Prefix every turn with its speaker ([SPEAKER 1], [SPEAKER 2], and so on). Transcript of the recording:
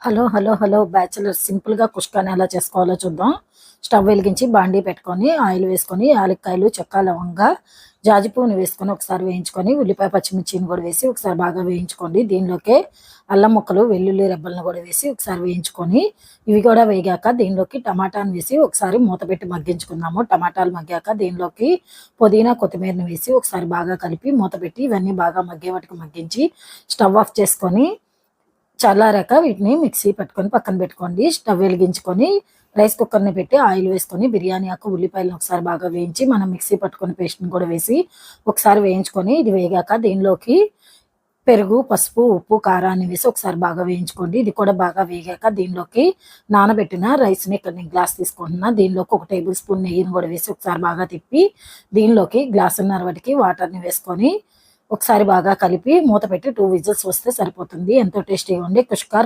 [SPEAKER 1] Hello hello hello bachelors, సింపుల్గా కుష్కాని ఎలా చేసుకోవాలో చూద్దాం. స్టవ్ వెలిగించి బాండీ పెట్టుకొని ఆయిల్ వేసుకొని యాలక్కాయలు, చెక్క, లవంగా, జాజి పువ్వుని వేసుకొని ఒకసారి వేయించుకొని ఉల్లిపాయ పచ్చిమిర్చిని కూడా వేసి ఒకసారి బాగా వేయించుకోండి. దీనిలోకే అల్లం ముక్కలు, వెల్లుల్లి రెబ్బలను కూడా వేసి ఒకసారి వేయించుకొని ఇవి కూడా వేగాక దీనిలోకి టమాటాను వేసి ఒకసారి మూత పెట్టి మగ్గించుకుందాము. టమాటాలు మగ్గాక దీనిలోకి పుదీనా, కొత్తిమీరని వేసి ఒకసారి బాగా కలిపి మూత పెట్టి ఇవన్నీ బాగా మగ్గే వాటికి మగ్గించి స్టవ్ ఆఫ్ చేసుకొని చల్లారాక వీటిని మిక్సీ పట్టుకొని పక్కన పెట్టుకోండి. స్టవ్ వెలిగించుకొని రైస్ కుక్కర్ని పెట్టి ఆయిల్ వేసుకొని బిర్యానీ ఆకు, ఉల్లిపాయలను ఒకసారి బాగా వేయించి మనం మిక్సీ పట్టుకొని పేస్ట్ని కూడా వేసి ఒకసారి వేయించుకొని ఇది వేగాక దీనిలోకి పెరుగు, పసుపు, ఉప్పు, కారాన్ని వేసి ఒకసారి బాగా వేయించుకోండి. ఇది కూడా బాగా వేగాక దీనిలోకి నానబెట్టిన రైస్ని ఇక్కడ నేను గ్లాస్ తీసుకుంటున్నా. దీనిలోకి 1 టేబుల్ స్పూన్ నెయ్యిని కూడా వేసి ఒకసారి బాగా తిప్పి దీనిలోకి గ్లాసున్నర వాటికి వాటర్ని వేసుకొని ఒకసారి బాగా కలిపి మూత పెట్టి 2 విజిల్స్ వస్తే సరిపోతుంది. ఎంతో టేస్టీగా ఉండే కుష్కా